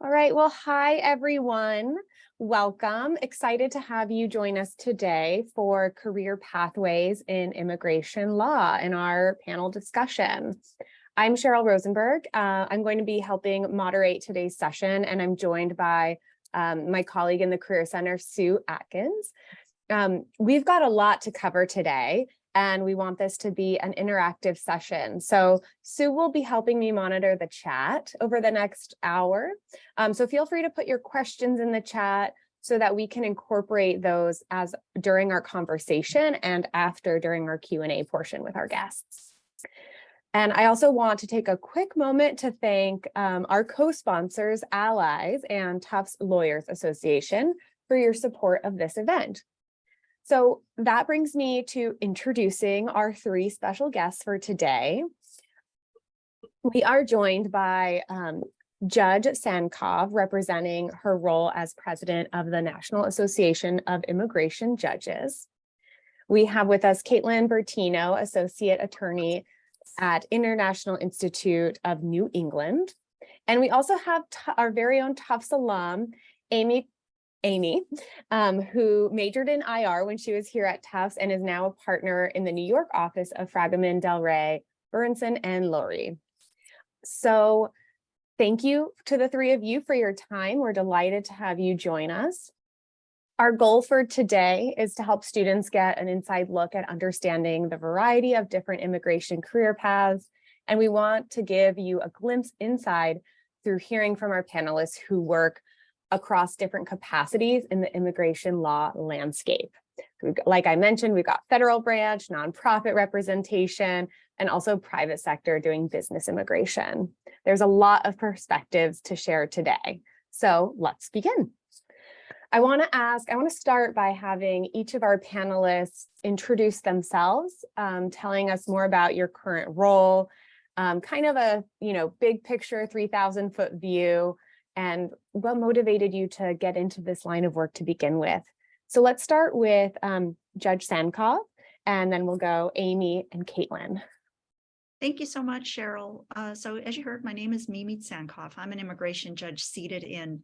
All right, well, hi everyone. Welcome. Excited to have you join us today for Career Pathways in Immigration Law in our panel discussion. I'm Cheryl Rosenberg. I'm going to be helping moderate today's session, and I'm joined by my colleague in the Career Center, Sue Atkins. We've got a lot to cover today, and we want this to be an interactive session. So Sue will be helping me monitor the chat over the next hour. So feel free to put your questions in the chat so that we can incorporate those during our conversation and after during our Q&A portion with our guests. And I also want to take a quick moment to thank our co-sponsors, Allies, and Tufts Lawyers Association for your support of this event. So that brings me to introducing our three special guests for today. We are joined by Judge Tsankov, representing her role as president of the National Association of Immigration Judges. We have with us Katelyn Bertino, associate attorney at International Institute of New England. And we also have our very own Tufts alum, Amy, who majored in IR when she was here at Tufts and is now a partner in the New York office of Fragomen, Del Rey, Bernsen Loewy. So thank you to the three of you for your time. We're delighted to have you join us. Our goal for today is to help students get an inside look at understanding the variety of different immigration career paths. And we want to give you a glimpse inside through hearing from our panelists who work across different capacities in the immigration law landscape. Like I mentioned, we've got federal branch, nonprofit representation, and also private sector doing business immigration. There's a lot of perspectives to share today. So let's begin. I want to start by having each of our panelists introduce themselves, telling us more about your current role, kind of a big picture 3,000-foot view, and what motivated you to get into this line of work to begin with. So let's start with Judge Tsankov, and then we'll go Amy and Katelyn. Thank you so much, Cheryl. So as you heard, my name is Mimi Tsankov. I'm an immigration judge seated in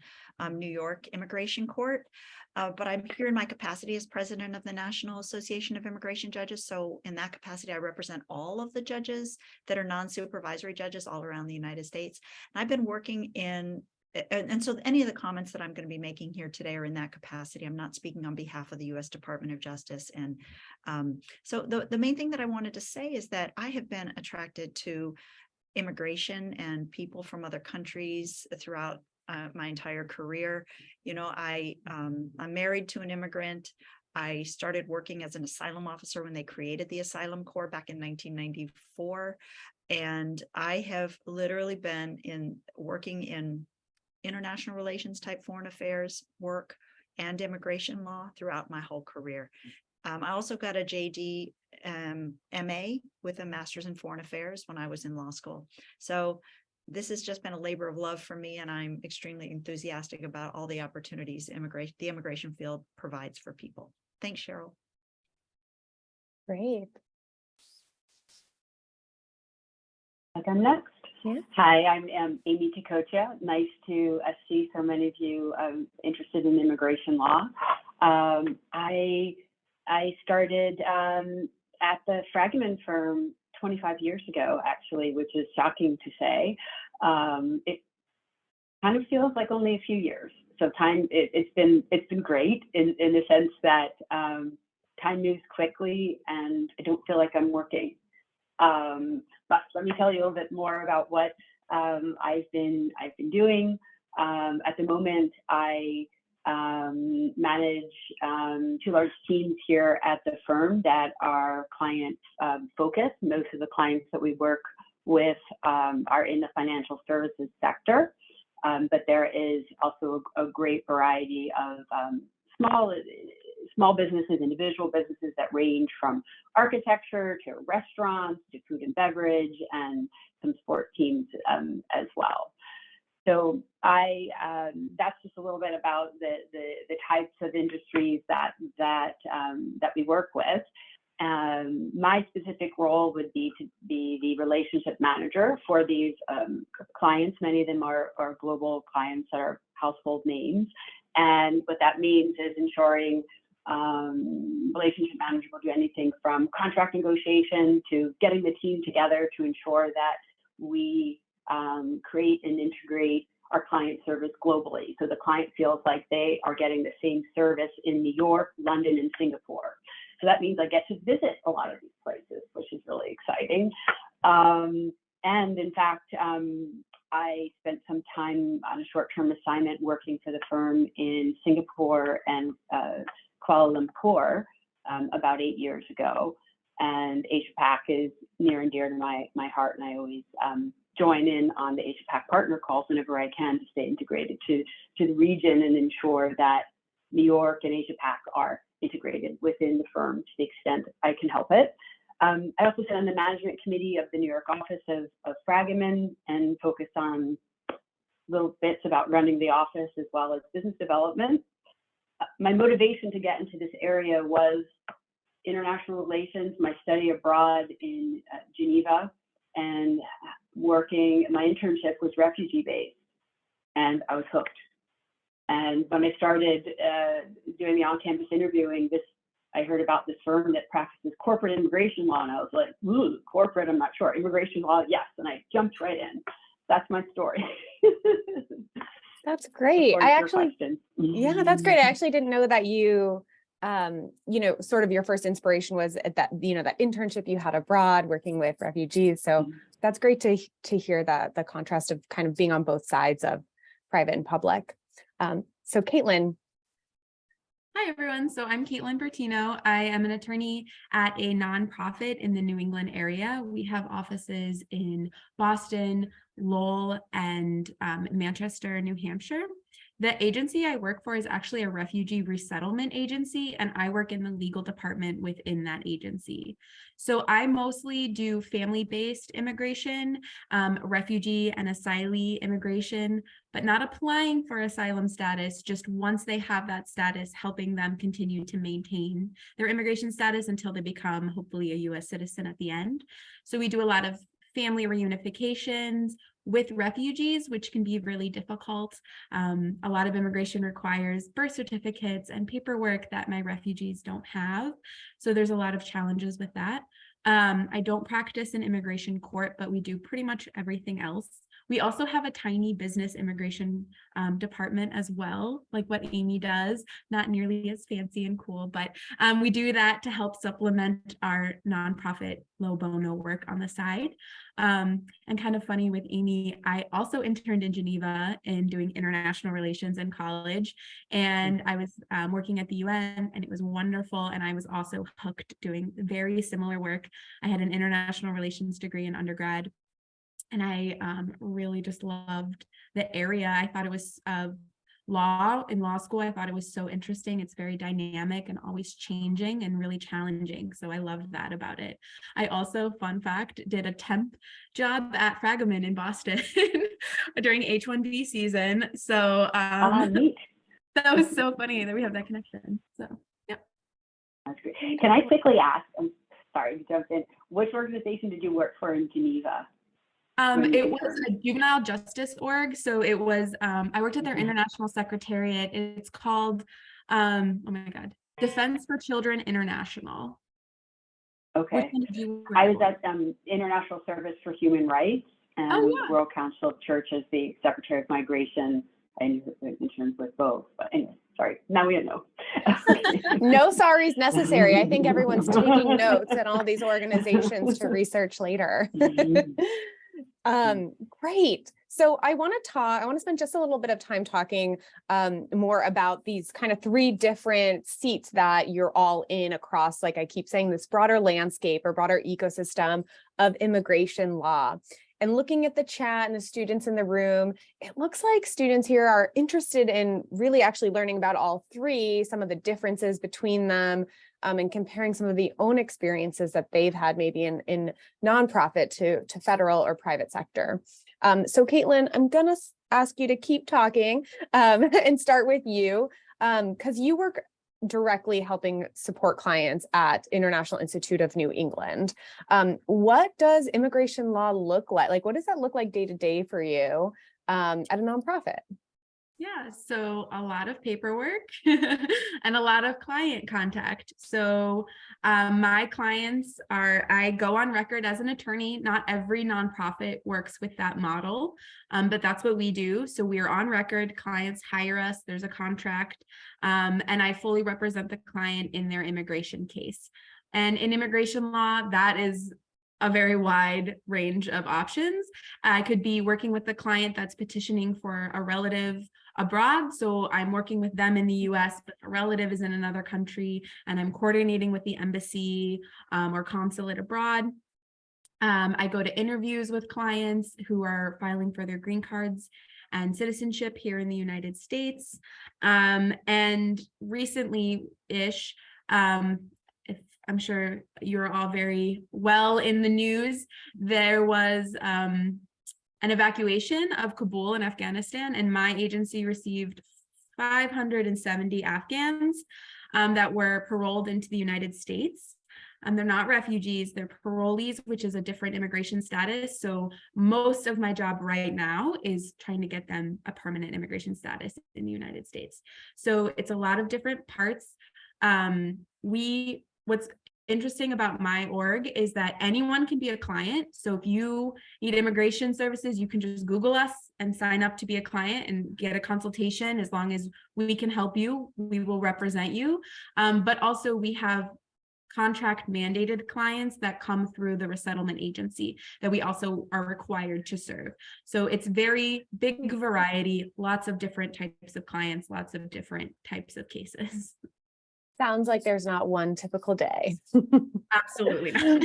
New York Immigration Court, but I'm here in my capacity as president of the National Association of Immigration Judges. So in that capacity, I represent all of the judges that are non-supervisory judges all around the United States. And I've been working and so any of the comments that I'm going to be making here today are in that capacity. I'm not speaking on behalf of the U.S. Department of Justice. And so the main thing that I wanted to say is that I have been attracted to immigration and people from other countries throughout my entire career. I'm married to an immigrant. I started working as an asylum officer when they created the Asylum Corps back in 1994. And I have literally been working in international relations type foreign affairs work and immigration law throughout my whole career. I also got a JD MA with a master's in foreign affairs when I was in law school. So this has just been a labor of love for me, and I'm extremely enthusiastic about all the opportunities the immigration field provides for people. Thanks, Cheryl. Great. I'm next. Yeah. Hi, I'm Amy Cococcia. Nice to see so many of you interested in immigration law. I started at the Fragomen firm 25 years ago, actually, which is shocking to say. It kind of feels like only a few years. So it's been great in the sense that time moves quickly, and I don't feel like I'm working. But let me tell you a little bit more about what I've been doing. At the moment, I manage two large teams here at the firm that are client focused. Most of the clients that we work with are in the financial services sector, but there is also a great variety of small businesses, individual businesses that range from architecture to restaurants to food and beverage, and some sport teams as well. So that's just a little bit about the types of industries that we work with. My specific role would be to be the relationship manager for these clients. Many of them are global clients that are household names. And what that means is ensuring relationship manager will do anything from contract negotiation to getting the team together to ensure that we create and integrate our client service globally. So the client feels like they are getting the same service in New York, London, and Singapore. So that means I get to visit a lot of these places, which is really exciting. And in fact, I spent some time on a short-term assignment working for the firm in Singapore and Kuala Lumpur about 8 years ago. And Asia Pac is near and dear to my heart, and I always join in on the Asia Pac partner calls whenever I can to stay integrated to the region and ensure that New York and Asia Pac are integrated within the firm to the extent I can help it. I also sit on the management committee of the New York office of Fragomen and focus on little bits about running the office as well as business development. My motivation to get into this area was international relations, my study abroad in Geneva, and working, my internship was refugee-based, and I was hooked. And when I started doing the on-campus interviewing, I heard about this firm that practices corporate immigration law, and I was like, ooh, corporate, I'm not sure. Immigration law, yes, and I jumped right in. That's my story. That's great. I actually, yeah, that's great. I Mm-hmm. actually didn't know that you, sort of your first inspiration was at that, that internship you had abroad working with refugees. So that's great to hear that the contrast of kind of being on both sides of private and public. So Katelyn. Hi, everyone. So I'm Katelyn Bertino. I am an attorney at a nonprofit in the New England area. We have offices in Boston, Lowell, and Manchester, New Hampshire. The agency I work for is actually a refugee resettlement agency, and I work in the legal department within that agency. So I mostly do family-based immigration, refugee and asylee immigration, but not applying for asylum status, just once they have that status, helping them continue to maintain their immigration status until they become hopefully a US citizen at the end. So we do a lot of family reunifications with refugees, which can be really difficult. A lot of immigration requires birth certificates and paperwork that my refugees don't have. So there's a lot of challenges with that. I don't practice in immigration court, but we do pretty much everything else. We also have a tiny business immigration department as well, like what Amy does, not nearly as fancy and cool, but we do that to help supplement our nonprofit pro bono work on the side. And kind of funny with Amy, I also interned in Geneva in doing international relations in college, and I was working at the UN, and it was wonderful. And I was also hooked doing very similar work. I had an international relations degree in undergrad, and I really just loved the area. I thought it was law school. I thought it was so interesting. It's very dynamic and always changing and really challenging. So I loved that about it. I also, fun fact, did a temp job at Fragomen in Boston during H-1B season. So Neat. that was so funny that we have that connection. So, yeah. That's great. Can I quickly ask, I'm sorry to jump in, which organization did you work for in Geneva? It was a juvenile justice org. So it was, I worked at their international secretariat. It's called, oh my God, Defense for Children International. Okay. I was at International Service for Human Rights and World Council of Church as the Secretary of Migration and in terms with both. But anyway, sorry, now we know. No sorries necessary. I think everyone's taking notes at all these organizations to research later. Great. So I want to spend just a little bit of time talking more about these kind of three different seats that you're all in across, like I keep saying, this broader landscape or broader ecosystem of immigration law. And looking at the chat and the students in the room, it looks like students here are interested in really actually learning about all three, some of the differences between them, and comparing some of the own experiences that they've had maybe in nonprofit to federal or private sector. So Katelyn, I'm going to ask you to keep talking and start with you because you work directly helping support clients at International Institute of New England. What does immigration law look like? Like, what does that look like day to day for you at a nonprofit? Yeah, so a lot of paperwork and a lot of client contact. So my clients I go on record as an attorney. Not every nonprofit works with that model, but that's what we do. So we are on record, clients hire us, there's a contract, and I fully represent the client in their immigration case. And in immigration law, that is a very wide range of options. I could be working with the client that's petitioning for a relative abroad. So I'm working with them in the US, but the relative is in another country, and I'm coordinating with the embassy or consulate abroad. I go to interviews with clients who are filing for their green cards and citizenship here in the United States. And recently-ish, I'm sure you're all very well in the news, there was an evacuation of Kabul in Afghanistan, and my agency received 570 Afghans that were paroled into the United States. They're not refugees, they're parolees, which is a different immigration status. So most of my job right now is trying to get them a permanent immigration status in the United States. So it's a lot of different parts. What's interesting about my org is that anyone can be a client. So if you need immigration services, you can just Google us and sign up to be a client and get a consultation. As long as we can help you, we will represent you. But also we have contract mandated clients that come through the resettlement agency that we also are required to serve. So it's very big variety, lots of different types of clients, lots of different types of cases. Sounds like there's not one typical day. Absolutely not.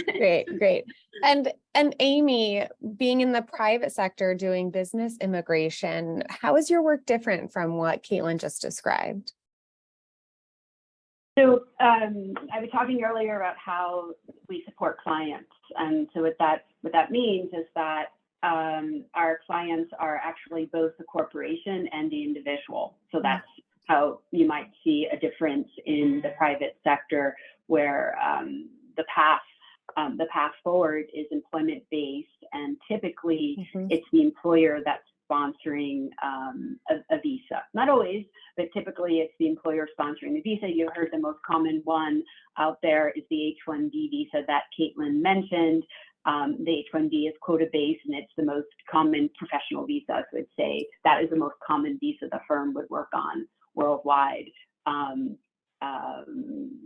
Great. And Amy, being in the private sector doing business immigration, how is your work different from what Katelyn just described? So I was talking earlier about how we support clients, and so what that means is that our clients are actually both the corporation and the individual. So that's how you might see a difference in the private sector, where the path forward is employment based, and typically it's the employer that's sponsoring a visa. Not always, but typically it's the employer sponsoring the visa. You heard the most common one out there is the H-1B visa that Katelyn mentioned. The H-1B is quota-based, and it's the most common professional visa. So I would say that is the most common visa the firm would work on worldwide,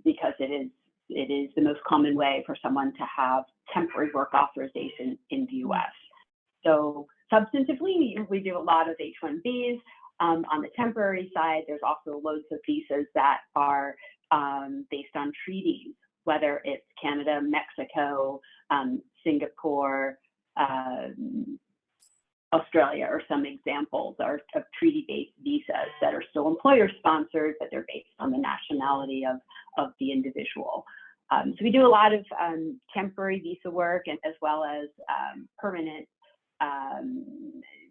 because it is the most common way for someone to have temporary work authorization in the U.S. So substantively, we do a lot of H-1Bs. On the temporary side, there's also loads of visas that are based on treaties, whether it's Canada, Mexico, Singapore, Australia, or some examples are of treaty-based visas that are still employer-sponsored, but they're based on the nationality of the individual. So we do a lot of temporary visa work, and as well as permanent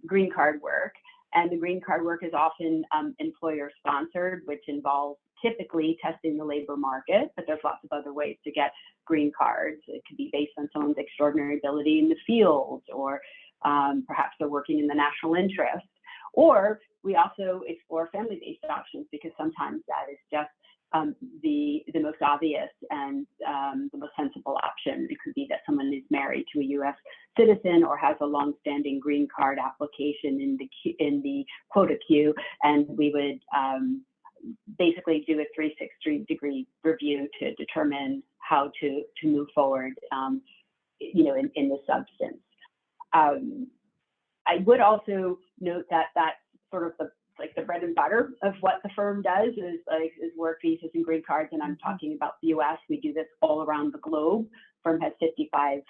green card work. And the green card work is often employer-sponsored, which involves typically testing the labor market, but there's lots of other ways to get green cards. It could be based on someone's extraordinary ability in the field, or perhaps they're working in the national interest. Or we also explore family-based options, because sometimes that is just the most obvious and the most sensible option. It could be that someone is married to a U.S. citizen or has a long-standing green card application in the quota queue, and we would basically do a 360-degree review to determine how to move forward, in the substance. I would also note that that's sort of the bread and butter of what the firm does is work visas and green cards, and I'm talking about the U.S. We do this all around the globe. Firm has 55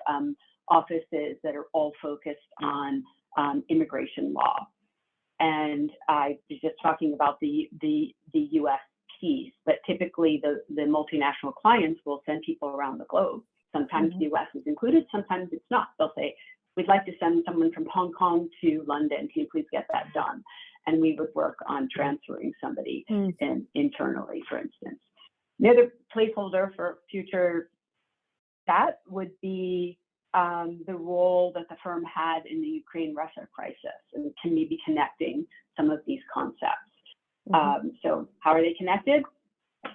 offices that are all focused on immigration law. And I was just talking about the U.S. piece, but typically the multinational clients will send people around the globe. Sometimes the U.S. is included, sometimes it's not. They'll say, we'd like to send someone from Hong Kong to London. Can you please get that done? And we would work on transferring somebody internally, for instance. The other placeholder for future that would be the role that the firm had in the Ukraine-Russia crisis, and can we be connecting some of these concepts? So how are they connected?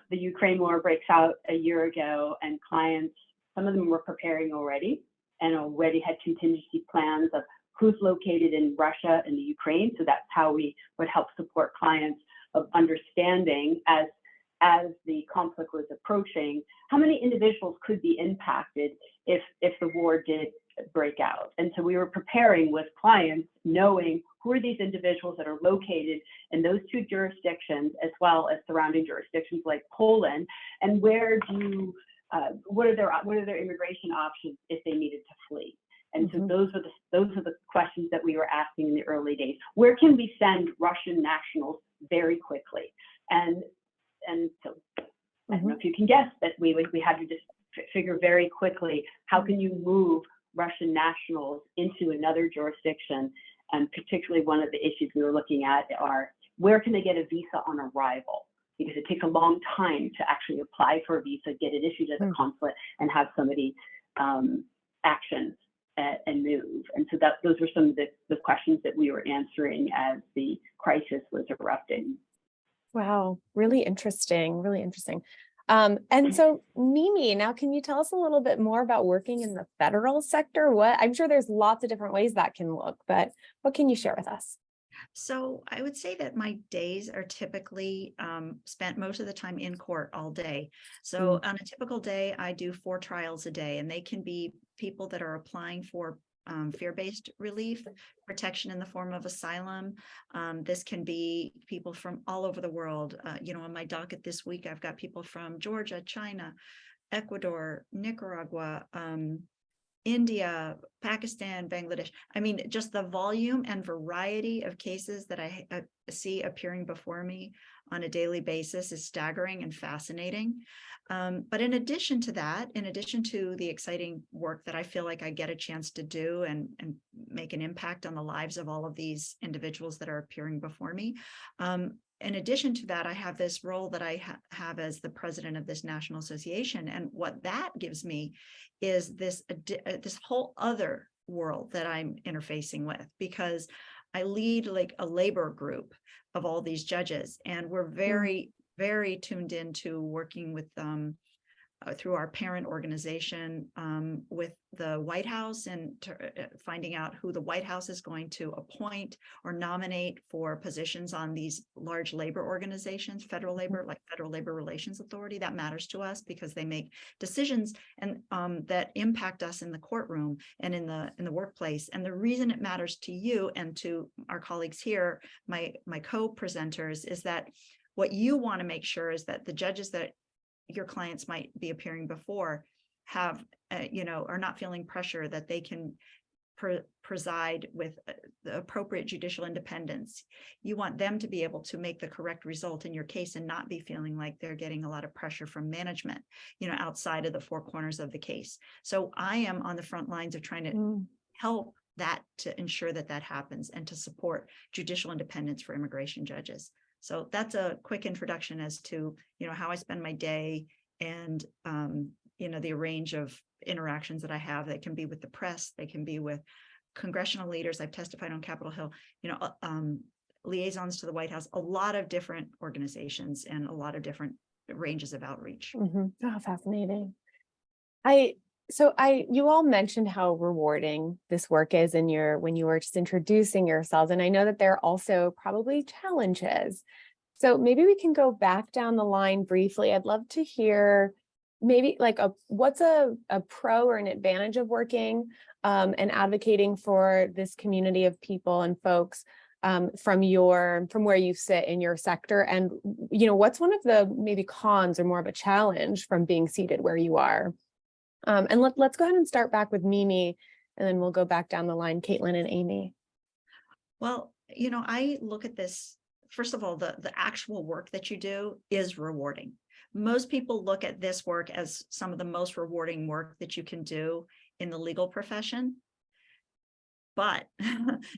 The Ukraine war breaks out a year ago, and clients, some of them were preparing already and already had contingency plans of who's located in Russia and the Ukraine. So that's how we would help support clients of understanding as the conflict was approaching, how many individuals could be impacted if the war did break out. And so we were preparing with clients, knowing who are these individuals that are located in those two jurisdictions, as well as surrounding jurisdictions like Poland, and where do what are their immigration options if they needed to flee. And so those are the questions that we were asking in the early days. Where can we send Russian nationals very quickly? And so I don't know if you can guess that we had to just figure very quickly, how can you move Russian nationals into another jurisdiction? And particularly one of the issues we were looking at are, where can they get a visa on arrival? Because it takes a long time to actually apply for a visa, get it issued at the consulate, and have somebody action and move. And so those were some of the questions that we were answering as the crisis was erupting. Wow, really interesting, really interesting. And so Mimi, now can you tell us a little bit more about working in the federal sector? I'm sure there's lots of different ways that can look, but what can you share with us? So I would say that my days are typically spent most of the time in court all day. So on a typical day, I do 4 trials a day, and they can be people that are applying for fear-based relief, protection in the form of asylum. This can be people from all over the world. On my docket this week, I've got people from Georgia, China, Ecuador, Nicaragua, India, Pakistan, Bangladesh. I mean, just the volume and variety of cases that I see appearing before me on a daily basis is staggering and fascinating. But in addition to that, in addition to the exciting work that I feel like I get a chance to do and make an impact on the lives of all of these individuals that are appearing before me, in addition to that, I have this role that I have as the president of this national association. And what that gives me is this whole other world that I'm interfacing with, because I lead like a labor group of all these judges, and we're very, very tuned into working with through our parent organization with the White House, and finding out who the White House is going to appoint or nominate for positions on these large labor organizations, federal labor, like Federal Labor Relations Authority. That matters to us because they make decisions and that impact us in the courtroom and in the workplace. And the reason it matters to you and to our colleagues here, my co-presenters, is that what you want to make sure is that the judges that your clients might be appearing before have, are not feeling pressure, that they can preside with the appropriate judicial independence. You want them to be able to make the correct result in your case and not be feeling like they're getting a lot of pressure from management, outside of the 4 corners of the case. So I am on the front lines of trying to help that, to ensure that that happens, and to support judicial independence for immigration judges. So that's a quick introduction as to, how I spend my day, and, the range of interactions that I have. They can be with the press, they can be with congressional leaders. I've testified on Capitol Hill, liaisons to the White House, a lot of different organizations and a lot of different ranges of outreach. Oh, fascinating. You all mentioned how rewarding this work is when you were just introducing yourselves. And I know that there are also probably challenges. So maybe we can go back down the line briefly. I'd love to hear maybe what's a pro or an advantage of working and advocating for this community of people and folks from where you sit in your sector, and what's one of the maybe cons or more of a challenge from being seated where you are. And let's go ahead and start back with Mimi, and then we'll go back down the line, Katelyn and Amy. Well, I look at this, first of all, the actual work that you do is rewarding. Most people look at this work as some of the most rewarding work that you can do in the legal profession. But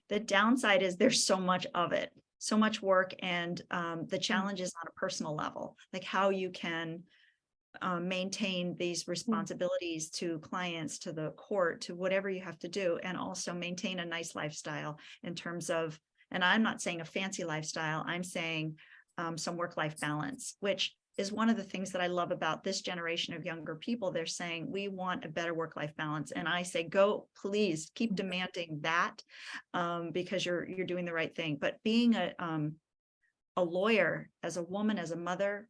the downside is there's so much of it, so much work, and the challenge is on a personal level, like how you can maintain these responsibilities to clients, to the court, to whatever you have to do, and also maintain a nice lifestyle in terms of, and I'm not saying a fancy lifestyle, I'm saying some work-life balance, which is one of the things that I love about this generation of younger people. They're saying, we want a better work-life balance. And I say, go, please keep demanding that, because you're doing the right thing. But being a lawyer, as a woman, as a mother,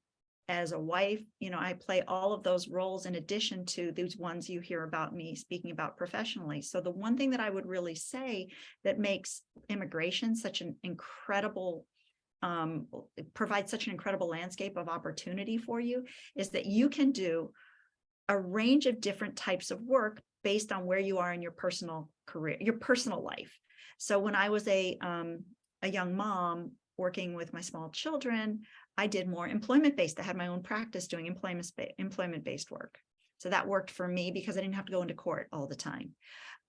as a wife, I play all of those roles in addition to these ones you hear about me speaking about professionally. So the one thing that I would really say that makes immigration such an incredible provides such an incredible landscape of opportunity for you is that you can do a range of different types of work based on where you are in your personal career, your personal life. So when I was a young mom working with my small children, I did more employment-based. I had my own practice doing employment-based work. So that worked for me because I didn't have to go into court all the time.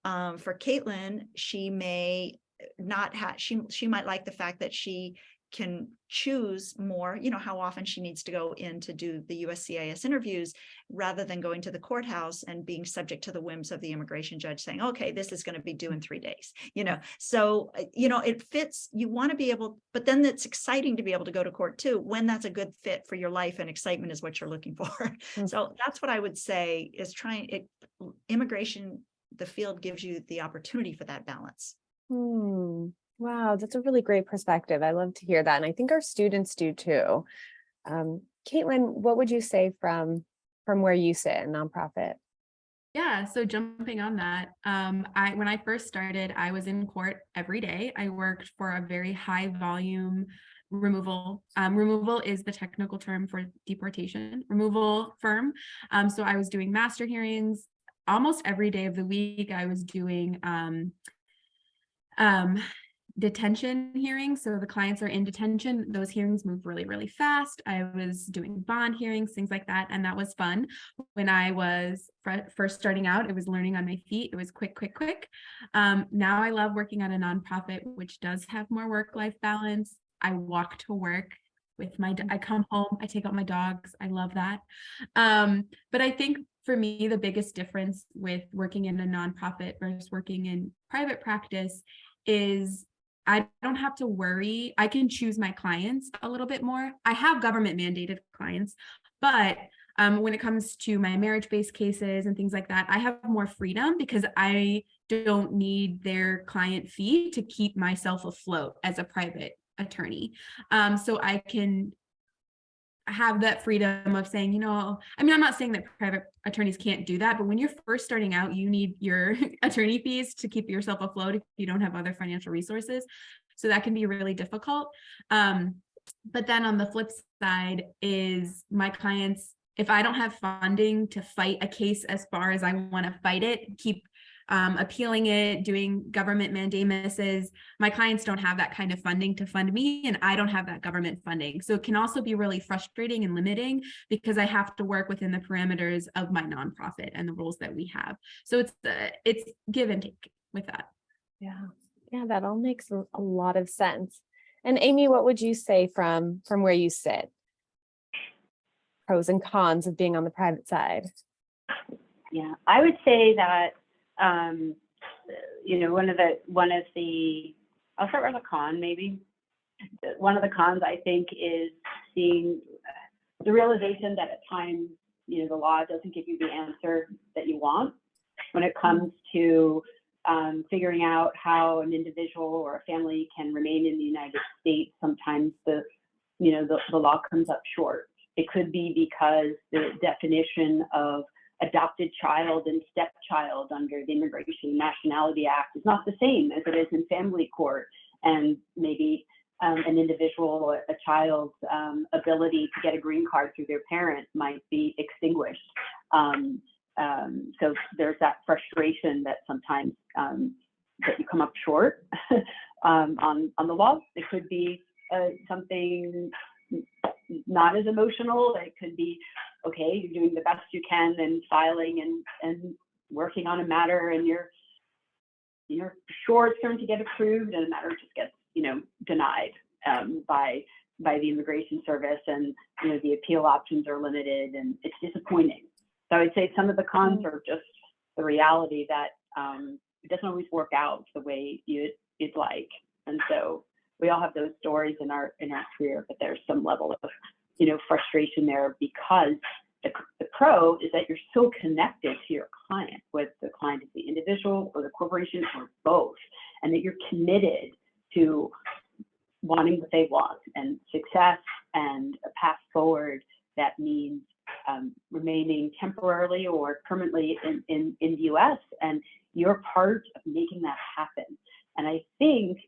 For Katelyn, she may not have, she might like the fact that she can choose more, how often she needs to go in to do the USCIS interviews rather than going to the courthouse and being subject to the whims of the immigration judge saying, okay, this is going to be due in 3 days, So, it fits, you want to be able, but then it's exciting to be able to go to court too, when that's a good fit for your life and excitement is what you're looking for. Mm-hmm. So that's what I would say is immigration, the field gives you the opportunity for that balance. Wow, that's a really great perspective. I love to hear that. And I think our students do too. Katelyn, what would you say from where you sit in nonprofit? Yeah, so jumping on that, when I first started, I was in court every day. I worked for a very high volume removal. Removal is the technical term for deportation removal firm. So I was doing master hearings almost every day of the week. I was doing detention hearings. So the clients are in detention. Those hearings move really, really fast. I was doing bond hearings, things like that. And that was fun. When I was first starting out, it was learning on my feet. It was quick. Now I love working at a nonprofit, which does have more work-life balance. I walk to work with I come home, I take out my dogs. I love that. But I think for me, the biggest difference with working in a nonprofit versus working in private practice is I don't have to worry. I can choose my clients a little bit more. I have government mandated clients, but when it comes to my marriage-based cases and things like that, I have more freedom because I don't need their client fee to keep myself afloat as a private attorney. So I can have that freedom of saying, I'm not saying that private attorneys can't do that, but when you're first starting out, you need your attorney fees to keep yourself afloat if you don't have other financial resources. So that can be really difficult. But then on the flip side is my clients, if I don't have funding to fight a case as far as I want to fight it, keep appealing it, doing government mandamuses, my clients don't have that kind of funding to fund me, and I don't have that government funding. So it can also be really frustrating and limiting because I have to work within the parameters of my nonprofit and the rules that we have. So it's give and take with that. Yeah, that all makes a lot of sense. And Amy, what would you say from where you sit? Pros and cons of being on the private side. Yeah, I would say that I'll start with a con maybe. One of the cons I think is seeing the realization that at times, the law doesn't give you the answer that you want when it comes to figuring out how an individual or a family can remain in the United States. Sometimes the law comes up short. It could be because the definition of adopted child and stepchild under the Immigration and Nationality Act is not the same as it is in family court, and maybe an individual or a child's ability to get a green card through their parent might be extinguished. So there's that frustration that sometimes that you come up short on the law. It could be something not as emotional. It could be, okay, you're doing the best you can and filing and working on a matter, and you're sure it's going to get approved, and the matter just gets denied. by the Immigration Service, and the appeal options are limited, and it's disappointing. So I would say some of the cons are just the reality that it doesn't always work out the way you'd like, and so we all have those stories in our career, but there's some level of frustration there, because the pro is that you're so connected to your client, whether the client is the individual or the corporation or both, and that you're committed to wanting what they want and success and a path forward that means remaining temporarily or permanently in the U.S. And you're part of making that happen. And I think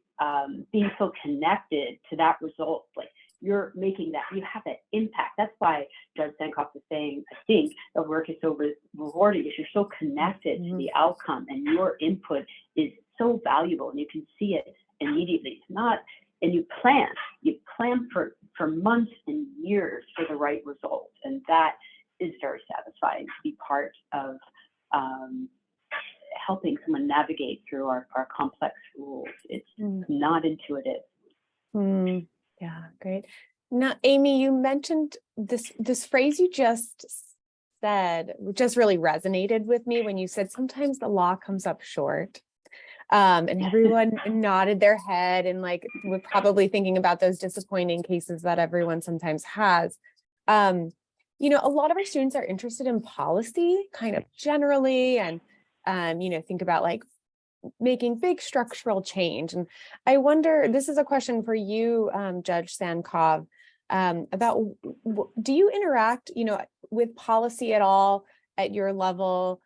being so connected to that result, like you're making that, you have that impact. That's why Judge Tsankov is saying, I think the work is so rewarding, is you're so connected to the outcome, and your input is so valuable, and you can see it immediately. It's not, and you plan for months and years for the right result, and that is very satisfying to be part of helping someone navigate through our complex rules. It's not intuitive. Yeah, great. Now, Amy, you mentioned this phrase you just said, which just really resonated with me when you said sometimes the law comes up short. And everyone nodded their head, and like we're probably thinking about those disappointing cases that everyone sometimes has. A lot of our students are interested in policy kind of generally, and think about like making big structural change. And I wonder, this is a question for you, Judge Tsankov, about do you interact, with policy at all at your level,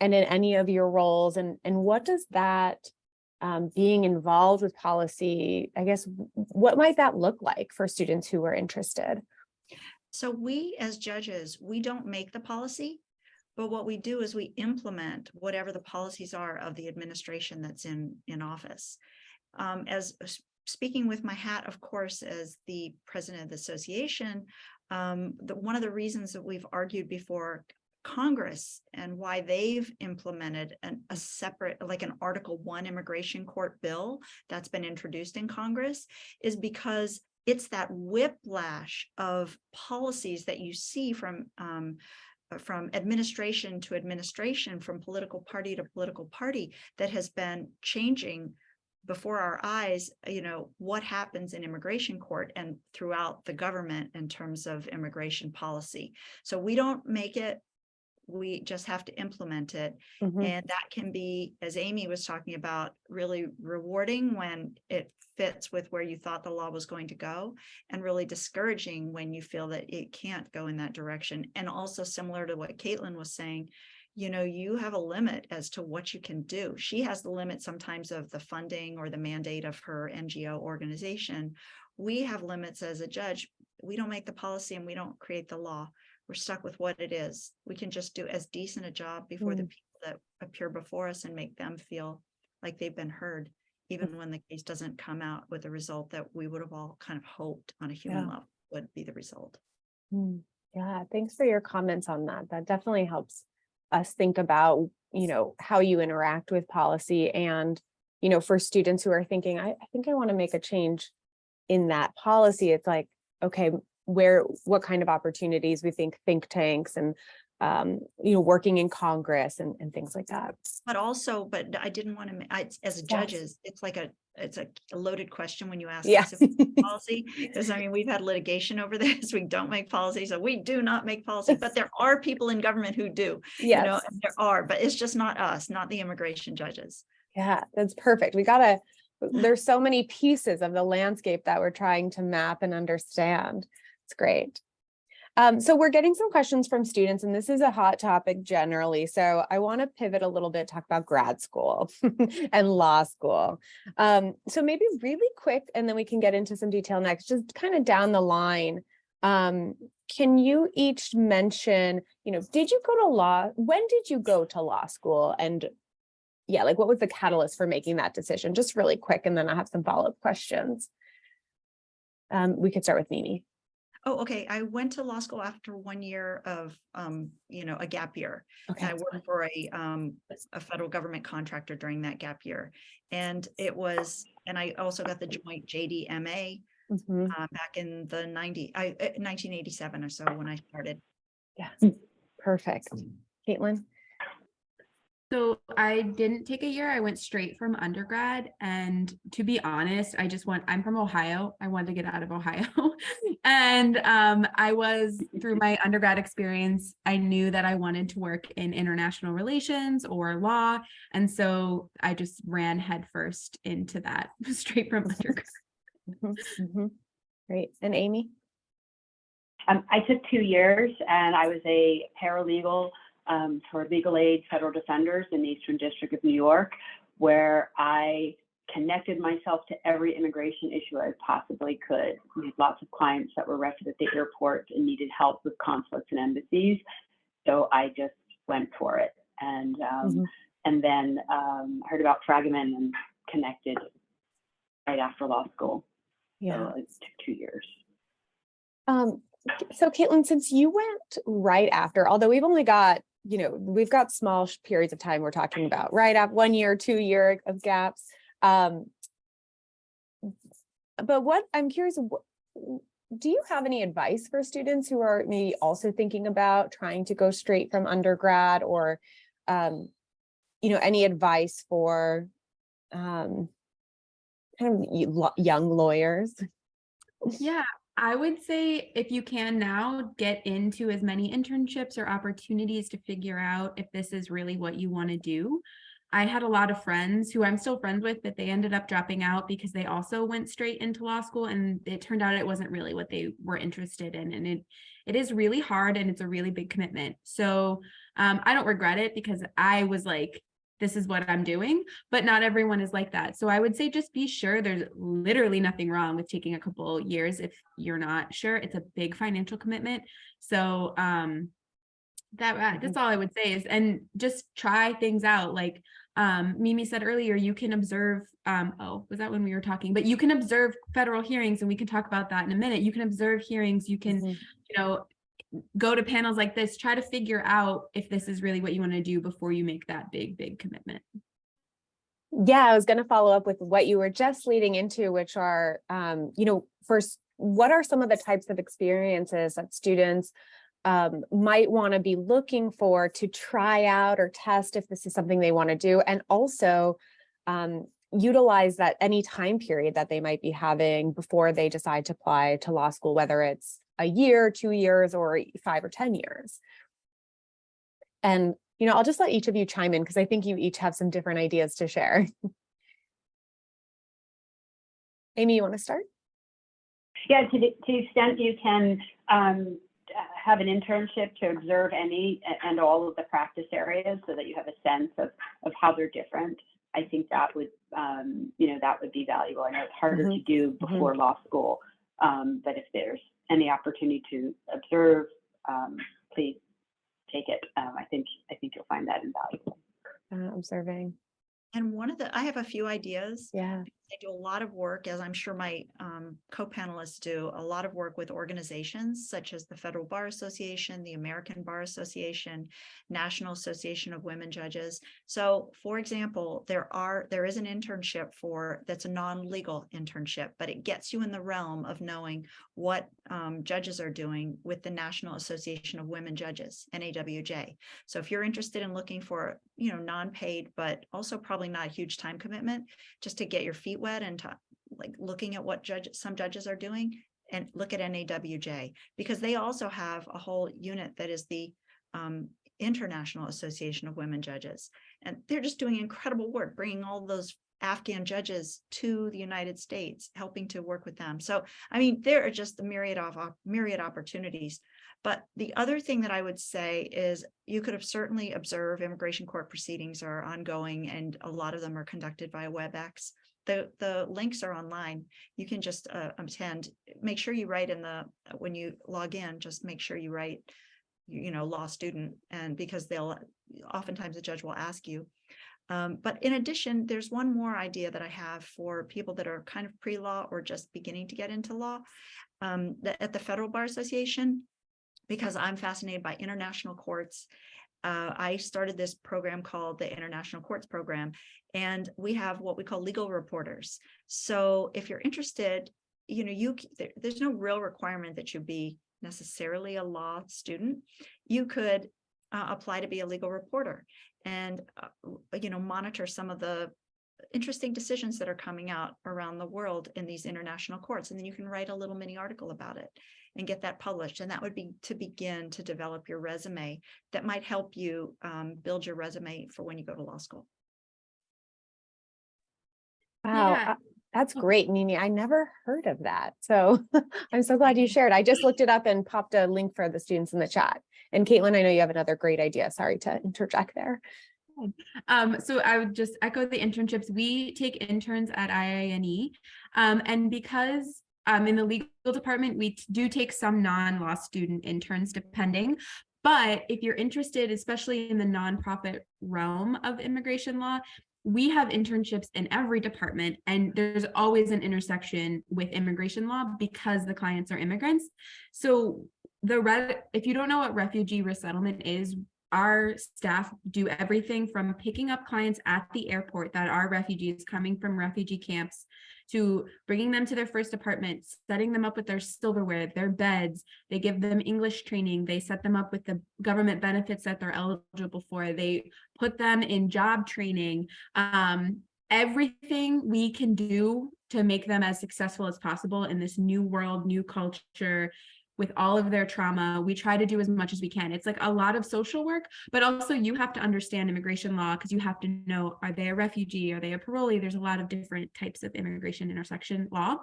and in any of your roles, and what does that being involved with policy, I guess, what might that look like for students who are interested? So we as judges, we don't make the policy, but what we do is we implement whatever the policies are of the administration that's in office. As speaking with my hat, of course, as the president of the association, one of the reasons that we've argued before Congress and why they've implemented a separate, like an Article 1 immigration court bill that's been introduced in Congress, is because it's that whiplash of policies that you see from administration to administration, from political party to political party, that has been changing before our eyes, what happens in immigration court and throughout the government in terms of immigration policy. So we don't make it, we just have to implement it. And that can be, as Amy was talking about, really rewarding when it fits with where you thought the law was going to go, and really discouraging when you feel that it can't go in that direction. And also similar to what Katelyn was saying, you have a limit as to what you can do. She has the limit sometimes of the funding or the mandate of her NGO organization. We have limits as a judge. We don't make the policy and we don't create the law. We're stuck with what it is. We can just do as decent a job before the people that appear before us and make them feel like they've been heard, even when the case doesn't come out with the result that we would have all kind of hoped on a human level would be the result. Yeah, thanks for your comments on that. That definitely helps us think about, how you interact with policy, and, for students who are thinking, I think I want to make a change in that policy. It's like, okay, what kind of opportunities we think tanks and, working in Congress and things like that. But I didn't want to, as judges, it's like it's a loaded question when you ask us if we make policy, because we've had litigation over this. We don't make policy, so we do not make policy, but there are people in government who do, there are, but it's just not us, not the immigration judges. Yeah, that's perfect. There's so many pieces of the landscape that we're trying to map and understand. It's great. So we're getting some questions from students, and this is a hot topic generally. So I want to pivot a little bit, talk about grad school and law school. So maybe really quick, and then we can get into some detail next, just kind of down the line. Can you each mention, did you go to law? When did you go to law school? And what was the catalyst for making that decision? Just really quick, and then I have some follow-up questions. We could start with Mimi. Oh, okay. I went to law school after 1 year of, a gap year. Okay. And I worked for a federal government contractor during that gap year. And and I also got the joint JD-MA back in the 1987 or so when I started. Yeah, perfect. Caitlin? So I didn't take a year. I went straight from undergrad. And to be honest, I'm from Ohio. I wanted to get out of Ohio. And through my undergrad experience, I knew that I wanted to work in international relations or law. And so I just ran headfirst into that straight from undergrad. Great. And Amy? I took 2 years and I was a paralegal for legal aid federal defenders in the Eastern District of New York, where I connected myself to every immigration issue I possibly could. We had lots of clients that were arrested at the airport and needed help with consulates and embassies. So I just went for it. And then heard about Fragomen and connected right after law school. Yeah. So it took 2 years. So Caitlin, since you went right after, although we've only got, we've got small periods of time we're talking about, right after 1 year, 2 year of gaps. But what I'm curious, do you have any advice for students who are maybe also thinking about trying to go straight from undergrad, or, any advice for kind of young lawyers? Yeah, I would say if you can now, get into as many internships or opportunities to figure out if this is really what you want to do. I had a lot of friends who I'm still friends with, but they ended up dropping out because they also went straight into law school, and it turned out it wasn't really what they were interested in. And it is really hard, and it's a really big commitment. So I don't regret it, because I was like, this is what I'm doing, but not everyone is like that. So I would say just be sure. There's literally nothing wrong with taking a couple years if you're not sure. It's a big financial commitment. So that's all I would say is, and just try things out. Like Mimi said earlier, you can observe, was that when we were talking? But you can observe federal hearings, and we can talk about that in a minute. You can observe hearings, you can, go to panels like this, try to figure out if this is really what you want to do before you make that big commitment. Yeah, I was going to follow up with what you were just leading into, which are, first, what are some of the types of experiences that students might want to be looking for to try out or test if this is something they want to do, and also utilize that any time period that they might be having before they decide to apply to law school, whether it's a year, 2 years, or 5 or 10 years. And, I'll just let each of you chime in, because I think you each have some different ideas to share. Amy, you want to start? Yeah, to the extent you can have an internship to observe any and all of the practice areas, so that you have a sense of how they're different. I think that would, that would be valuable. I know it's harder to do before law school, but if there's any opportunity to observe, please take it. I think you'll find that invaluable. Observing. And I have a few ideas. Yeah. I do a lot of work, as I'm sure my co-panelists do, a lot of work with organizations such as the Federal Bar Association, the American Bar Association, National Association of Women Judges. So, for example, there is an internship that's a non-legal internship, but it gets you in the realm of knowing what judges are doing with the National Association of Women Judges, NAWJ. So if you're interested in looking for, non-paid, but also probably not a huge time commitment, just to get your feet wet and looking at what some judges are doing, and look at NAWJ, because they also have a whole unit that is the International Association of Women Judges, and they're just doing incredible work, bringing all those Afghan judges to the United States, helping to work with them. So, there are just a myriad opportunities. But the other thing that I would say is you could have certainly observe immigration court proceedings are ongoing, and a lot of them are conducted via WebEx. The links are online. You can just attend. Make sure you write when you log in, just make sure you write, law student, and because oftentimes the judge will ask you. But in addition, there's one more idea that I have for people that are kind of pre-law or just beginning to get into law at the Federal Bar Association, because I'm fascinated by international courts. I started this program called the International Courts Program, and we have what we call legal reporters. So if you're interested, there's no real requirement that you be necessarily a law student. You could apply to be a legal reporter and monitor some of the interesting decisions that are coming out around the world in these international courts, and then you can write a little mini article about it and get that published. And that would be to begin to develop your resume that might help you build your resume for when you go to law school. Wow, Yeah. that's great, Mimi. I never heard of that. So I'm so glad you shared. I just looked it up and popped a link for the students in the chat. And Katelyn, I know you have another great idea. Sorry to interject there. So I would just echo the internships. We take interns at IINE. And because in the legal department, we do take some non-law student interns depending. But if you're interested, especially in the nonprofit realm of immigration law, we have internships in every department, and there's always an intersection with immigration law because the clients are immigrants. So if you don't know what refugee resettlement is, our staff do everything from picking up clients at the airport that are refugees coming from refugee camps to bringing them to their first apartment, setting them up with their silverware, their beds. They give them English training. They set them up with the government benefits that they're eligible for. They put them in job training. Everything we can do to make them as successful as possible in this new world, new culture, with all of their trauma, we try to do as much as we can. It's like a lot of social work, but also you have to understand immigration law because you have to know, are they a refugee? Are they a parolee? There's a lot of different types of immigration intersection law.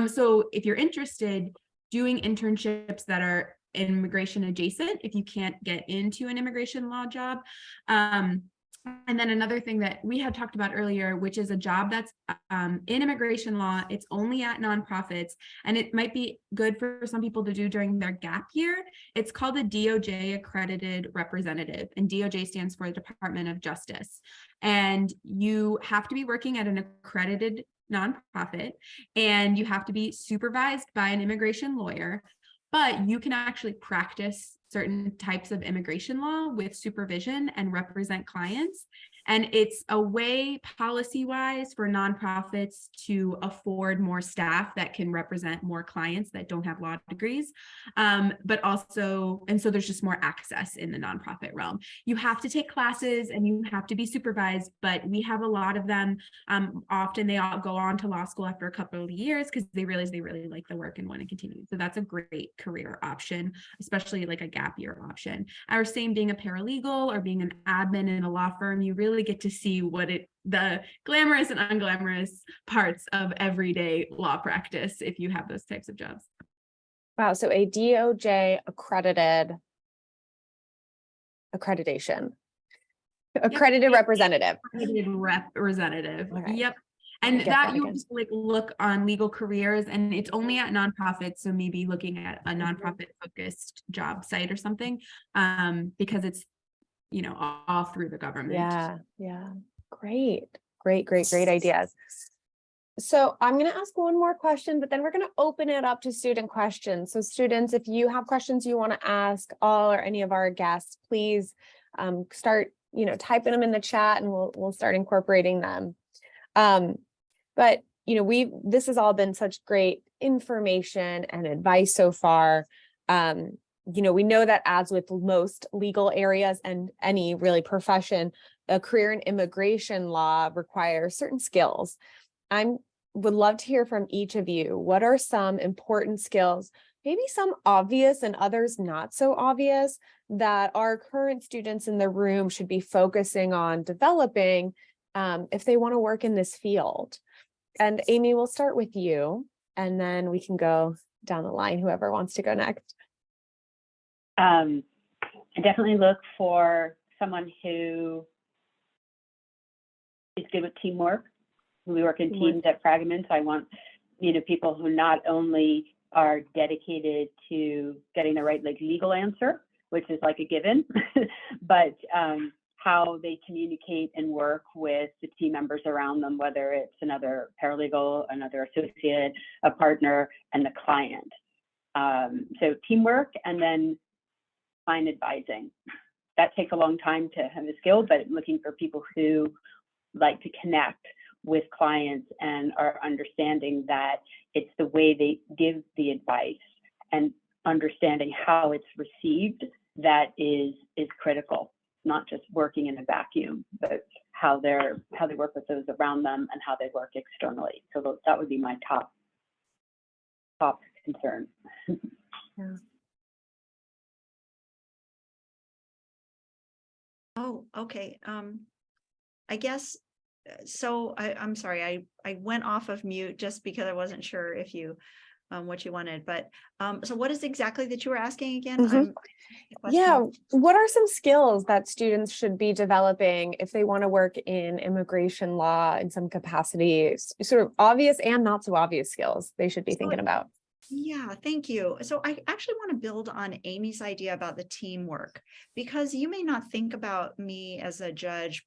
So if you're interested, doing internships that are immigration adjacent, if you can't get into an immigration law job, and then another thing that we had talked about earlier, which is a job that's in immigration law, it's only at nonprofits, and it might be good for some people to do during their gap year. It's called a DOJ accredited representative, and DOJ stands for the Department of Justice. And you have to be working at an accredited nonprofit, and you have to be supervised by an immigration lawyer, but you can actually practice certain types of immigration law with supervision and represent clients. And it's a way policy-wise for nonprofits to afford more staff that can represent more clients that don't have law degrees. But also, and so there's just more access in the nonprofit realm. You have to take classes and you have to be supervised, but we have a lot of them. Often they all go on to law school after a couple of years because they realize they really like the work and want to continue. So that's a great career option, especially like a gap year option. Our same being a paralegal or being an admin in a law firm, you really get to see the glamorous and unglamorous parts of everyday law practice if you have those types of jobs. Wow. So a DOJ accreditation, accredited representative. Accredited representative. Okay. Yep. And that you again. just like look on legal careers, and it's only at nonprofits. So maybe looking at a nonprofit focused job site or something, because it's, all through the government. Yeah. Great ideas. So I'm going to ask one more question, but then we're going to open it up to student questions. So students, if you have questions you want to ask all or any of our guests, please start, typing them in the chat, and we'll start incorporating them. But this has all been such great information and advice so far. We know that as with most legal areas and any really profession, a career in immigration law requires certain skills. I would love to hear from each of you. What are some important skills, maybe some obvious and others not so obvious, that our current students in the room should be focusing on developing if they want to work in this field? And Amy, we'll start with you, and then we can go down the line, whoever wants to go next. I definitely look for someone who is good with teamwork. We work in teams at Fragomen, so I want, people who not only are dedicated to getting the right legal answer, which is like a given, but how they communicate and work with the team members around them, whether it's another paralegal, another associate, a partner, and the client. So teamwork, and then client advising. That takes a long time to have the skill, but looking for people who like to connect with clients and are understanding that it's the way they give the advice and understanding how it's received that is critical. Not just working in a vacuum, but how they work with those around them and how they work externally. So that would be my top concern. Yeah. Oh, okay. I guess, so I'm sorry, I went off of mute just because I wasn't sure if you, what you wanted, but, so what is exactly that you were asking again? Mhm. Yeah, what are some skills that students should be developing if they want to work in immigration law in some capacity, sort of obvious and not so obvious skills they should be thinking about? Yeah, thank you. So I actually want to build on Amy's idea about the teamwork, because you may not think about me as a judge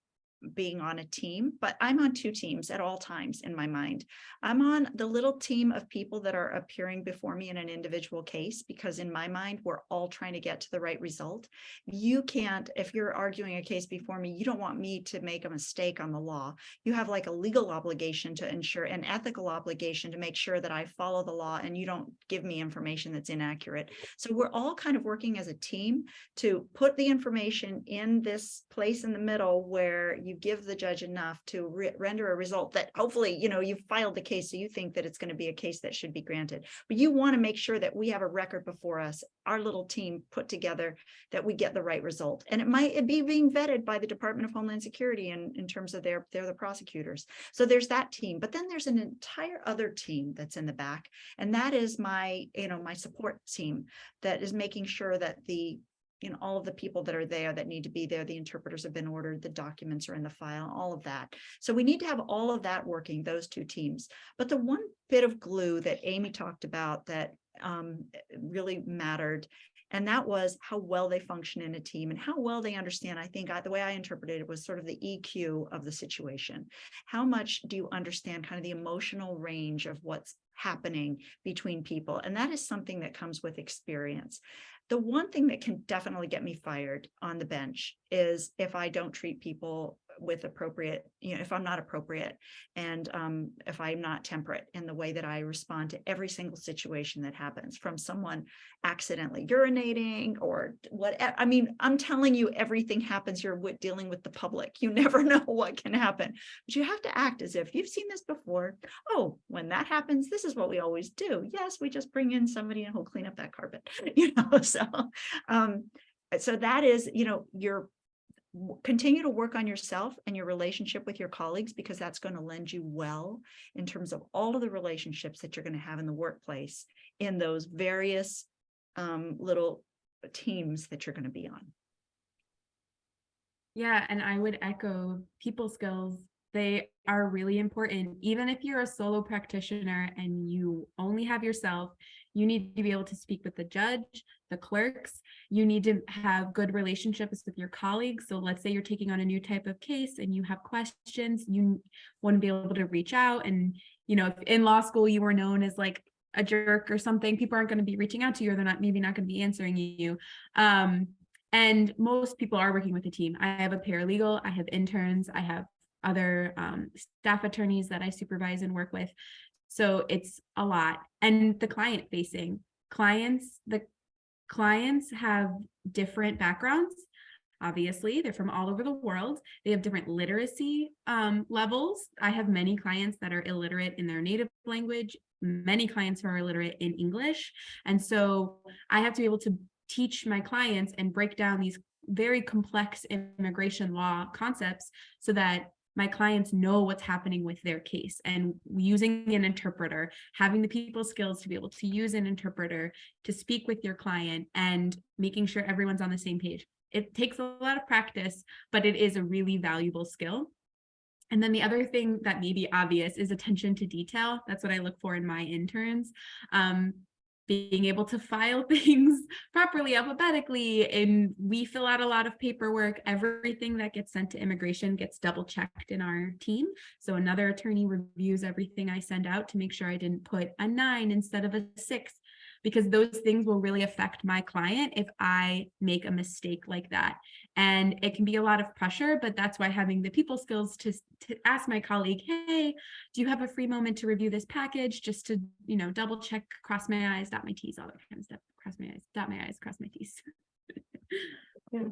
being on a team, but I'm on two teams at all times in my mind. I'm on the little team of people that are appearing before me in an individual case, because in my mind, we're all trying to get to the right result. You can't, if you're arguing a case before me, you don't want me to make a mistake on the law. You have like a legal obligation to ensure, an ethical obligation to make sure that I follow the law and you don't give me information that's inaccurate. So we're all kind of working as a team to put the information in this place in the middle where you give the judge enough to render a result that hopefully, you've filed the case, so you think that it's going to be a case that should be granted. But you want to make sure that we have a record before us, our little team put together, that we get the right result. And it might be being vetted by the Department of Homeland Security in terms of they're the prosecutors. So there's that team, but then there's an entire other team that's in the back. And that is my support team that is making sure that all of the people that are there that need to be there, the interpreters have been ordered, the documents are in the file, all of that. So we need to have all of that working, those two teams. But the one bit of glue that Amy talked about that really mattered, and that was how well they function in a team and how well they understand. I think the way I interpreted it was sort of the EQ of the situation. How much do you understand kind of the emotional range of what's happening between people? And that is something that comes with experience. The one thing that can definitely get me fired on the bench is if I don't treat people with appropriate, if I'm not appropriate, and if I'm not temperate in the way that I respond to every single situation that happens, from someone accidentally urinating or what. I mean, I'm telling you, everything happens. You're dealing with the public. You never know what can happen, but you have to act as if you've seen this before. Oh, when that happens, this is what we always do. Yes, we just bring in somebody and he'll clean up that carpet. So that is, you're continue to work on yourself and your relationship with your colleagues, because that's going to lend you well in terms of all of the relationships that you're going to have in the workplace in those various little teams that you're going to be on. Yeah, and I would echo people skills. They are really important. Even if you're a solo practitioner and you only have yourself, you need to be able to speak with the judge, the clerks. You need to have good relationships with your colleagues. So let's say you're taking on a new type of case and you have questions, you want to be able to reach out. And, if in law school you were known as like a jerk or something, people aren't going to be reaching out to you, or they're maybe not going to be answering you. And most people are working with a team. I have a paralegal, I have interns, I have other staff attorneys that I supervise and work with. So it's a lot. And the client facing the clients have different backgrounds. Obviously, they're from all over the world. They have different literacy levels. I have many clients that are illiterate in their native language, many clients who are illiterate in English. And so I have to be able to teach my clients and break down these very complex immigration law concepts so that my clients know what's happening with their case. And using an interpreter, having the people skills to be able to use an interpreter to speak with your client and making sure everyone's on the same page. It takes a lot of practice, but it is a really valuable skill. And then the other thing that may be obvious is attention to detail. That's what I look for in my interns. being able to file things properly alphabetically, and we fill out a lot of paperwork. Everything that gets sent to immigration gets double checked in our team. So another attorney reviews everything I send out to make sure I didn't put a 9 instead of a 6, because those things will really affect my client if I make a mistake like that. And it can be a lot of pressure, but that's why having the people skills to ask my colleague, hey, do you have a free moment to review this package, just to, double check, cross my I's, dot my T's, all that kind of stuff. Cross my I's, dot my I's, cross my T's. Yeah.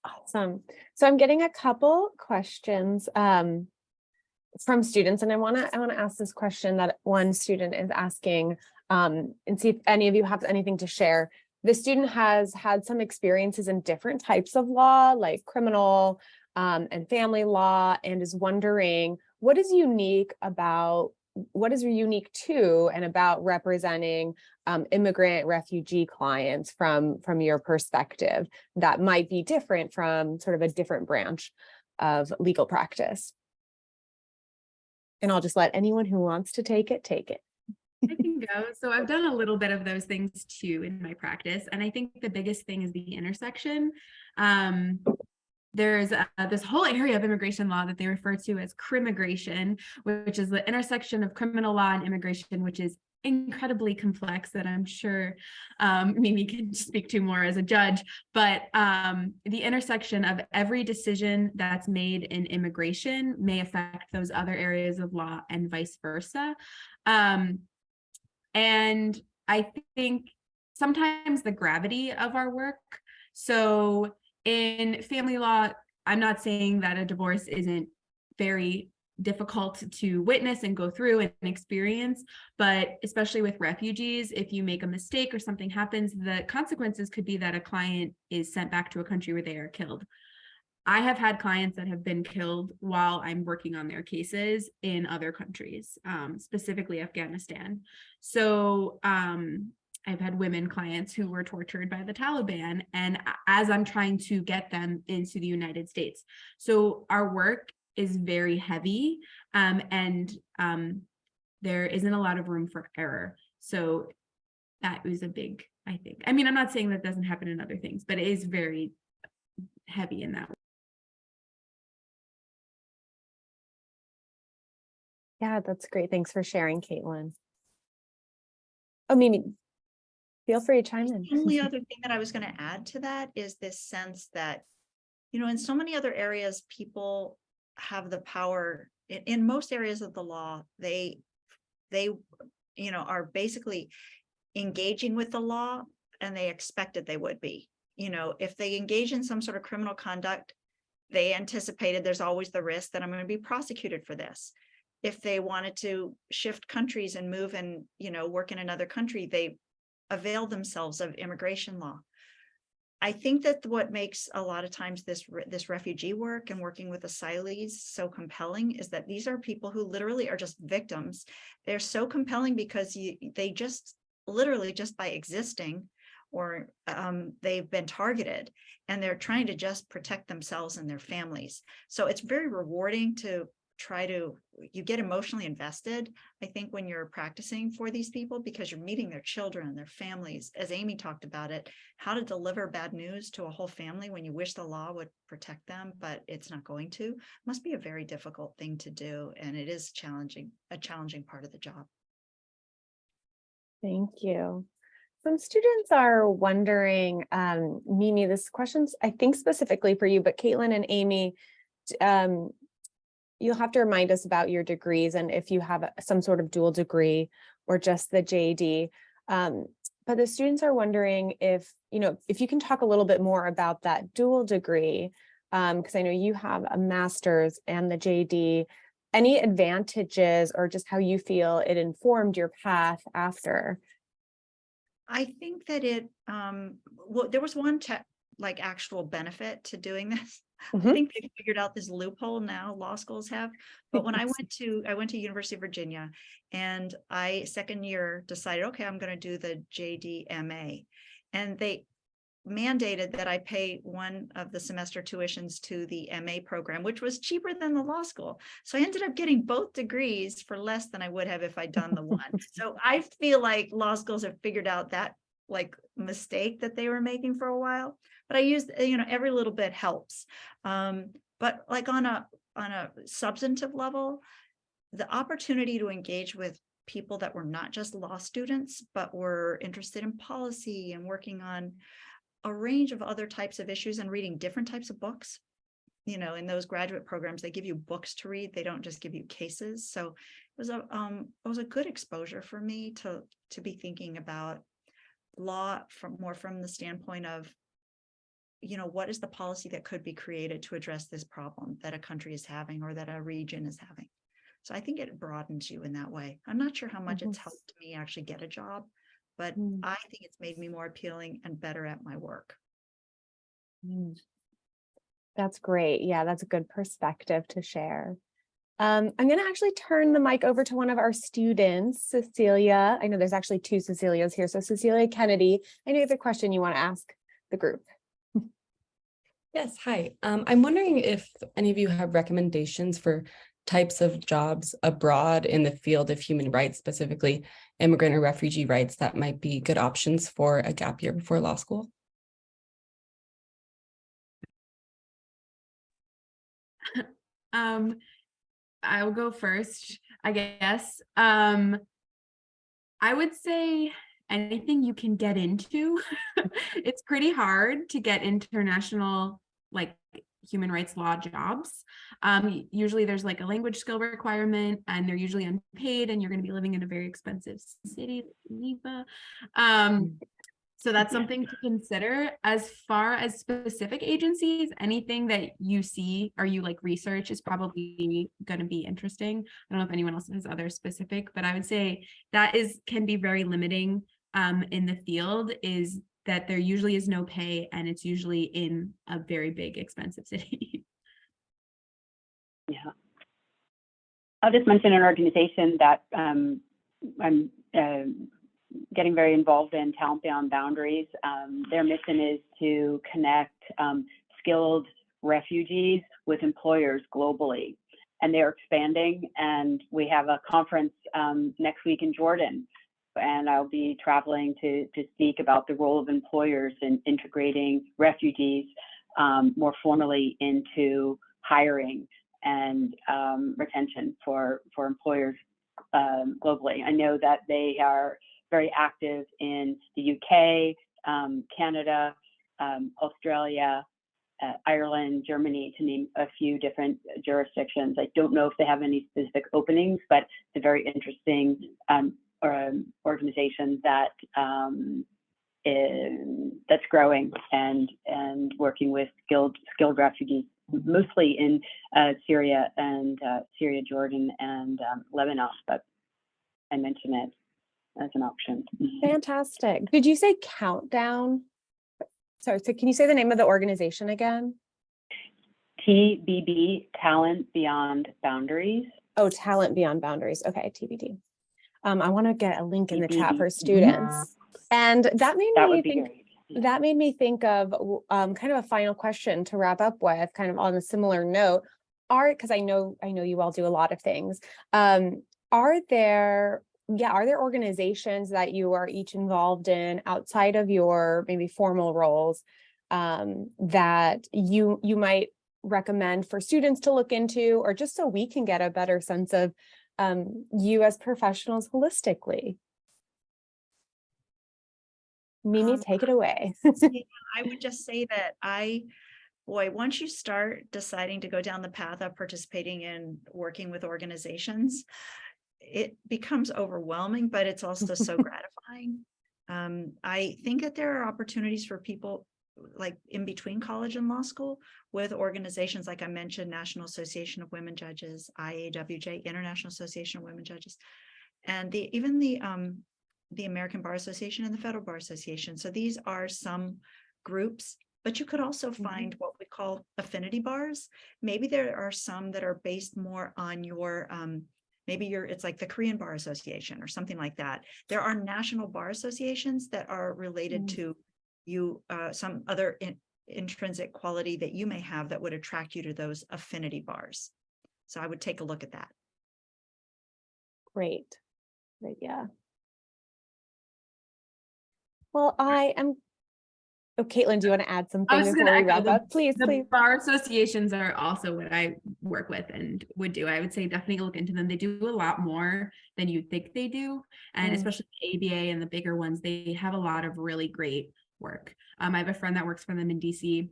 Awesome. So I'm getting a couple questions from students, and I want to ask this question that one student is asking, and see if any of you have anything to share. The student has had some experiences in different types of law, like criminal and family law, and is wondering what is unique to and about representing immigrant refugee clients from your perspective that might be different from sort of a different branch of legal practice. And I'll just let anyone who wants to take it. I can go. So I've done a little bit of those things too in my practice. And I think the biggest thing is the intersection. There's this whole area of immigration law that they refer to as crimmigration, which is the intersection of criminal law and immigration, which is incredibly complex, that I'm sure Mimi can speak to more as a judge. But the intersection of every decision that's made in immigration may affect those other areas of law and vice versa. And I think sometimes the gravity of our work. So in family law, I'm not saying that a divorce isn't very difficult to witness and go through and experience, but especially with refugees, if you make a mistake or something happens, the consequences could be that a client is sent back to a country where they are killed. I have had clients that have been killed while I'm working on their cases in other countries, specifically Afghanistan. So I've had women clients who were tortured by the Taliban, and as I'm trying to get them into the United States. So our work is very heavy, and there isn't a lot of room for error. So that was a big, I think. I mean, I'm not saying that doesn't happen in other things, but it is very heavy in that way. Yeah, that's great. Thanks for sharing, Caitlin. Oh, Mimi, feel free to chime in. The only other thing that I was going to add to that is this sense that, in so many other areas, people have the power. In most areas of the law, they are basically engaging with the law, and they expected they would be. If they engage in some sort of criminal conduct, they anticipated there's always the risk that I'm going to be prosecuted for this. If they wanted to shift countries and move and, work in another country, they avail themselves of immigration law. I think that what makes a lot of times this refugee work and working with asylees so compelling is that these are people who literally are just victims. They're so compelling because they just literally, just by existing, or they've been targeted, and they're trying to just protect themselves and their families. So it's very rewarding to you get emotionally invested, I think, when you're practicing for these people, because you're meeting their children and their families. As Amy talked about it, how to deliver bad news to a whole family when you wish the law would protect them, but it's not going to, must be a very difficult thing to do. And it is a challenging part of the job. Thank you. Some students are wondering, Mimi, this question's, I think, specifically for you, but Caitlin and Amy, you'll have to remind us about your degrees and if you have some sort of dual degree or just the JD. But the students are wondering if you can talk a little bit more about that dual degree, because I know you have a master's and the JD. Any advantages or just how you feel it informed your path after? I think that there was one actual benefit to doing this. Mm-hmm. I think they figured out this loophole now, law schools have. But when I went to University of Virginia, and second year decided, okay, I'm going to do the JD MA. And mandated that I pay one of the semester tuitions to the MA program, which was cheaper than the law school. So I ended up getting both degrees for less than I would have if I'd done the one. So I feel like law schools have figured out that like mistake that they were making for a while. But I used, every little bit helps. But like on a substantive level, the opportunity to engage with people that were not just law students, but were interested in policy and working on a range of other types of issues and reading different types of books. In those graduate programs, they give you books to read. They don't just give you cases. So it was a good exposure for me to be thinking about law from the standpoint of, what is the policy that could be created to address this problem that a country is having or that a region is having. So I think it broadens you in that way. I'm not sure how much it's helped me actually get a job, but I think it's made me more appealing and better at my work. That's great. Yeah, that's a good perspective to share. I'm going to actually turn the mic over to one of our students, Cecilia. I know there's actually two Cecilias here. So Cecilia Kennedy, I know you have a question you want to ask the group. Yes, hi. I'm wondering if any of you have recommendations for types of jobs abroad in the field of human rights, specifically immigrant or refugee rights, that might be good options for a gap year before law school. I'll go first, I guess. I would say anything you can get into. It's pretty hard to get international, like, human rights law jobs. Usually there's like a language skill requirement, and they're usually unpaid, and you're going to be living in a very expensive city, Geneva. So that's something to consider. As far as specific agencies, anything that you see or you like research is probably going to be interesting. I don't know if anyone else has other specific, but I would say that can be very limiting in the field, is that there usually is no pay, and it's usually in a very big, expensive city. Yeah. I'll just mention an organization that I'm getting very involved in, Talent Beyond Boundaries. Their mission is to connect skilled refugees with employers globally, and they're expanding. And we have a conference next week in Jordan, and I'll be traveling to speak about the role of employers in integrating refugees more formally into hiring and retention for employers globally. I know that they are very active in the UK, Canada, Australia, Ireland, Germany, to name a few different jurisdictions. I don't know if they have any specific openings, but it's a very interesting organization that that's growing and working with skilled refugees, mostly in Syria, Jordan, and Lebanon. But I mention it as an option. Fantastic. Did you say Countdown? Sorry, so can you say the name of the organization again? TBB, Talent Beyond Boundaries. Oh, Talent Beyond Boundaries. Okay, TBD. I want to get a link in the chat for students. And that made me think of kind of a final question to wrap up with, kind of on a similar note. Because I know you all do a lot of things. Are there organizations that you are each involved in outside of your maybe formal roles that you might recommend for students to look into, or just so we can get a better sense of you as professionals holistically? Mimi, take it away. I would just say that once you start deciding to go down the path of participating in working with organizations, it becomes overwhelming, but it's also so gratifying. I think that there are opportunities for people like in between college and law school with organizations like I mentioned, National Association of Women Judges, IAWJ, International Association of Women Judges, and even the American Bar Association and the Federal Bar Association. So these are some groups, but you could also find what we call affinity bars. Maybe there are some that are based more on your it's like the Korean Bar Association or something like that. There are national bar associations that are related to some other intrinsic quality that you may have that would attract you to those affinity bars. So I would take a look at that. Great. Yeah. Well, Katelyn, do you want to add something before we wrap up? Please, The please. bar associations are also what I work with and would do. I would say definitely look into them. They do a lot more than you think they do. And especially the ABA and the bigger ones, they have a lot of really great work. I have a friend that works for them in DC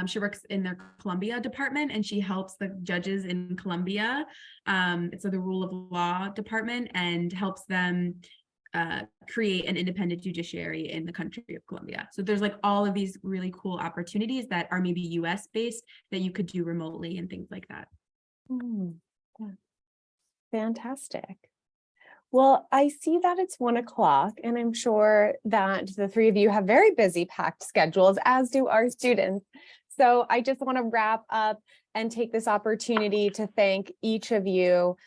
she works in their Columbia department, and she helps the judges in Columbia. So the rule of law department, and helps them create an independent judiciary in the country of Colombia. So there's like all of these really cool opportunities that are maybe US based that you could do remotely and things like that. Yeah. Fantastic. Well, I see that it's 1 o'clock, and I'm sure that the three of you have very busy packed schedules, as do our students. So I just want to wrap up and take this opportunity to thank each of you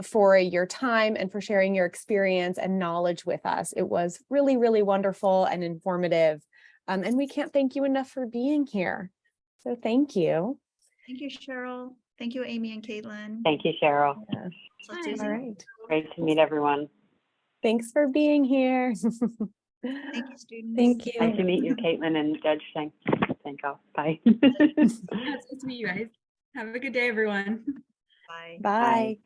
for your time and for sharing your experience and knowledge with us. It was really, really wonderful and informative. And we can't thank you enough for being here. So thank you. Thank you, Cheryl. Thank you, Amy and Katelyn. Thank you, Cheryl. Yeah. Susie. All right. Great to meet everyone. Thanks for being here. Thank you, students. Thank you. Nice to meet you, Katelyn and Judge Tsankov. Bye. Yeah, it's nice to meet you guys. Have a good day, everyone. Bye. Bye. Bye.